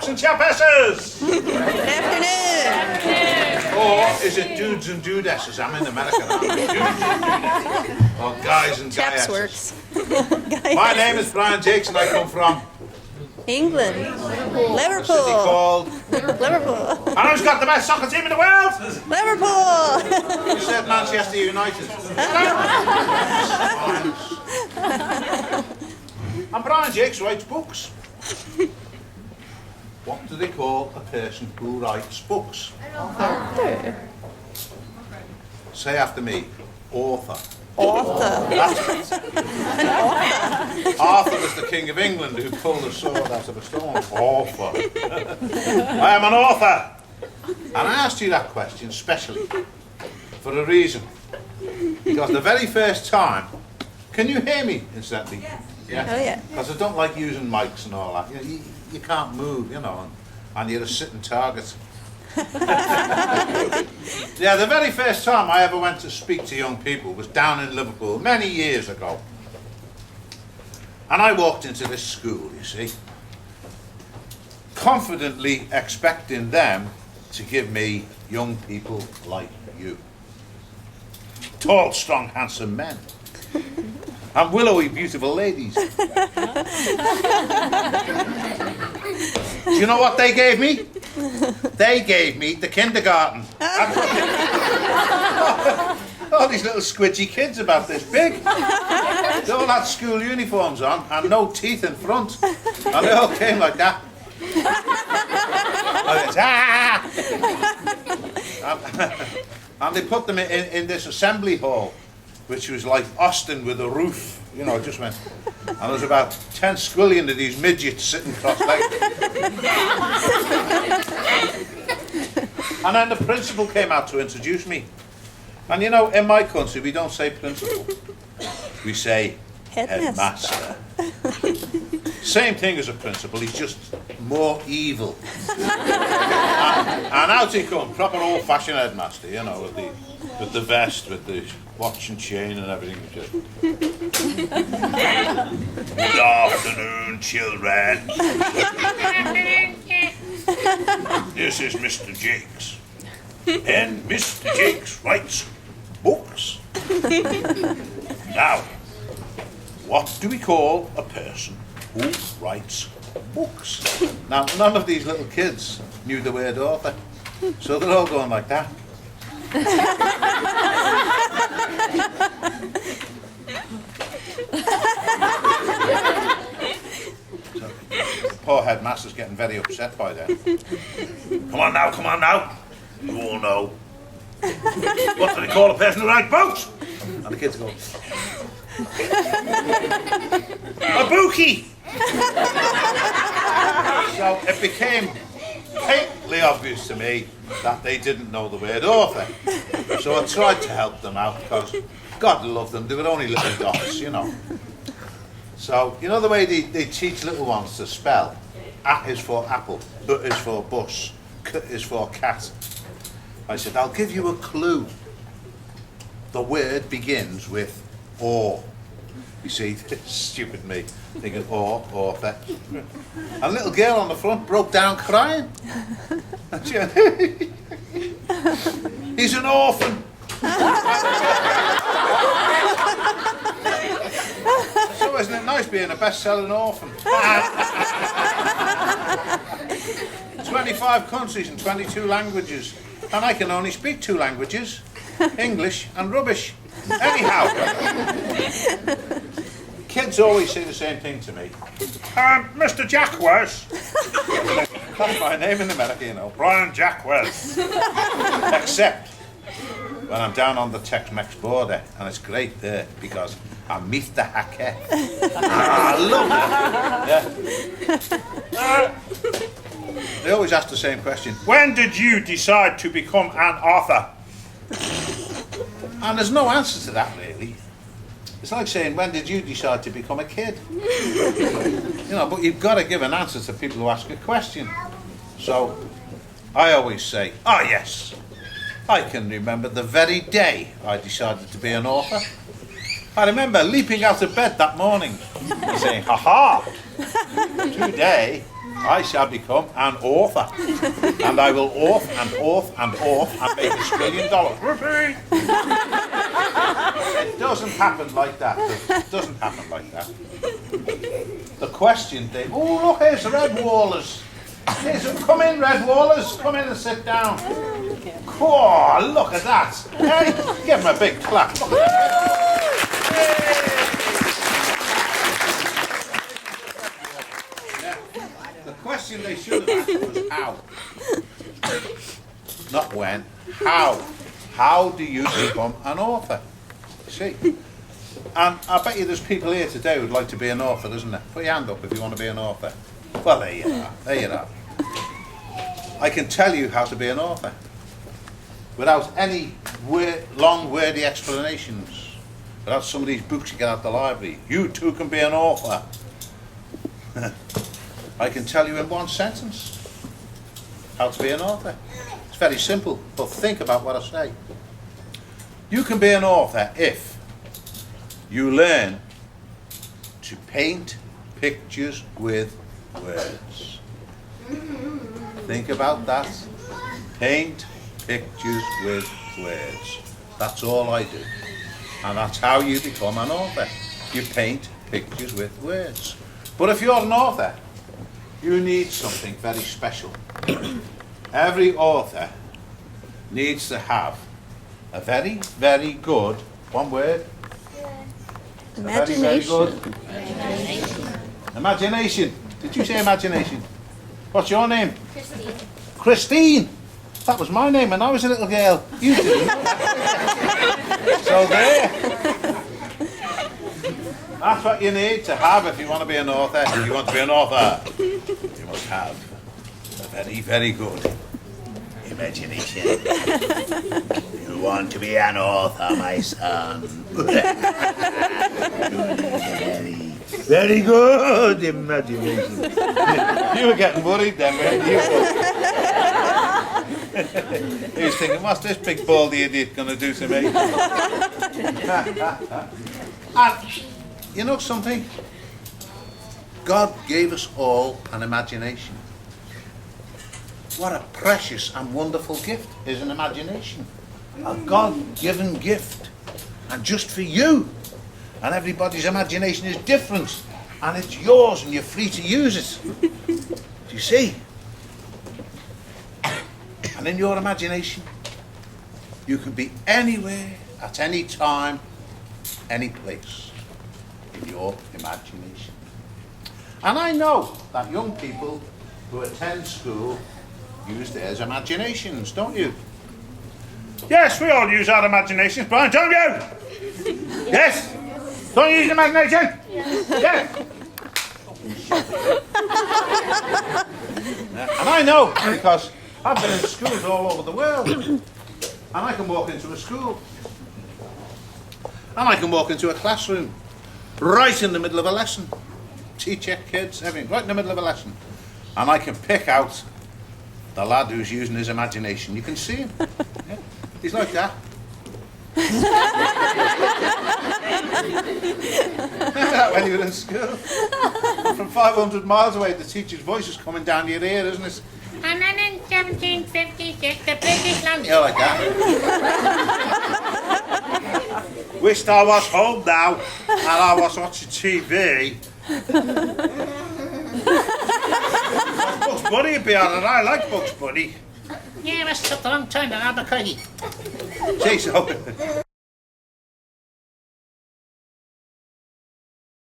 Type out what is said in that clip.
chaps and chapesses! Good afternoon. Or is it dudes and dudesses? I'm in America now. Dudes and dudesses. Or guys and Chaps guyesses. works. My name is Brian Jakes and I come from England. a city Liverpool. called... Liverpool. And who's got the best soccer team in the world? Liverpool. You said Manchester United. And Brian Jakes writes books. What do they call a person who writes books? Say after me, author. Author. That's it. Arthur was the King of England who pulled a sword out of a stone. Author. I am an author. And I asked you that question specially for a reason. Because the very first time, can you hear me incidentally? Yeah. Oh yeah. Because I don't like using mics and all that. You can't move, you know, and you're a sitting target. Yeah, the very first time I ever went to speak to young people was down in Liverpool many years ago. And I walked into this school, you see, confidently expecting them to give me young people like you. Tall, strong, handsome men. And willowy, beautiful ladies. Do you know what they gave me? They gave me the kindergarten. All these little squidgy kids about this big. They all had school uniforms on and no teeth in front. And they all came like that. And they put them in this assembly hall, which was like Austin with a roof. You know, it just went. And there was about 10 squillion of these midgets sitting cross-legged. And then the principal came out to introduce me. And you know, in my country, we don't say principal. We say headmaster. Same thing as a principal, he's just more evil. And out he come, proper old-fashioned headmaster, you know, with the vest, with the watch and chain and everything. Good afternoon, children. This is Mr. Jakes. And Mr. Jakes writes books. Now, what do we call a person who writes books? Now, none of these little kids knew the word author, so they're all going like that. So, the poor headmaster's getting very upset by then. Come on now, come on now. You all know. What do they call a person who writes books? And the kids go, a bookie! So it became patently obvious to me that they didn't know the word author. So I tried to help them out because God love them, they were only little dots, you know. So, you know the way they teach little ones to spell? A is for apple, B is for bus, C is for cat. I said, I'll give you a clue. The word begins with or. You see, stupid me, thinking author. A little girl on the front broke down crying. He's an orphan. So isn't it nice being a best-selling orphan? 25 countries and 22 languages. And I can only speak 2 languages, English and rubbish. Anyhow, kids always say the same thing to me. Mr. Jackwes. That's my name in America, you know, Brian Jackwes. Except when I'm down on the Tex-Mex border, and it's great there because I'm Mr. Hacker. I love that. They always ask the same question. When did you decide to become an author? And there's no answer to that, really. It's like saying, when did you decide to become a kid? You know, but you've got to give an answer to people who ask a question. So, I always say, yes, I can remember the very day I decided to be an author. I remember leaping out of bed that morning and saying, ha-ha, today I shall become an author. And I will auth and auth and auth and make $1 trillion. Whoopee! It doesn't happen like that. It doesn't happen like that. The question they, oh look, here's the Red Wallers. Come in, Red Wallers. Come in and sit down. Oh, look at that. Hey, give them a big clap. Look at that. The question they should have asked was how. Not when. How. How do you become an author? See? And I bet you there's people here today who'd like to be an author, isn't there? Put your hand up if you want to be an author. Well, there you are. There you are. I can tell you how to be an author without any long, wordy explanations, without some of these books you get out the library. You too can be an author. I can tell you in one sentence how to be an author. It's very simple, but think about what I say. You can be an author if you learn to paint pictures with words. Think about that. Paint pictures with words. That's all I do. And that's how you become an author. You paint pictures with words. But if you're an author, you need something very special. Every author needs to have a very, very good, one word. Imagination. Very, very good. Imagination. Did you say imagination? What's your name? Christine. Christine. That was my name when I was a little girl. You didn't know that. So there. That's what you need to have if you want to be an author. If you want to be an author, you must have a very, very good imagination. You want to be an author, my son. Very, very good imagination. You were getting worried then, weren't you? He was thinking, what's this big baldy idiot going to do to me? And you know something? God gave us all an imagination. What a precious and wonderful gift is an imagination. A God-given gift. And just for you. And everybody's imagination is different. And it's yours and you're free to use it. Do you see? And in your imagination, you can be anywhere, at any time, any place. In your imagination. And I know that young people who attend school use theirs imaginations, don't you? Yes, we all use our imaginations, Brian, don't you? Yes? Don't you use imagination? Yes. And I know, because I've been in schools all over the world. And I can walk into a school. And I can walk into a classroom. Right in the middle of a lesson. Teacher, kids, everything. Right in the middle of a lesson. And I can pick out the lad who's using his imagination. You can see him. Yeah. He's like that. When you were in school. From 500 miles away, the teacher's voice is coming down your ear, isn't it? And then in 1756, the British land. Yeah, like that. Wished I was home now and I was watching TV. Bugs Bunny would be on it. I like Bugs Bunny. Yeah, it was such a long time in Albuquerque. See, so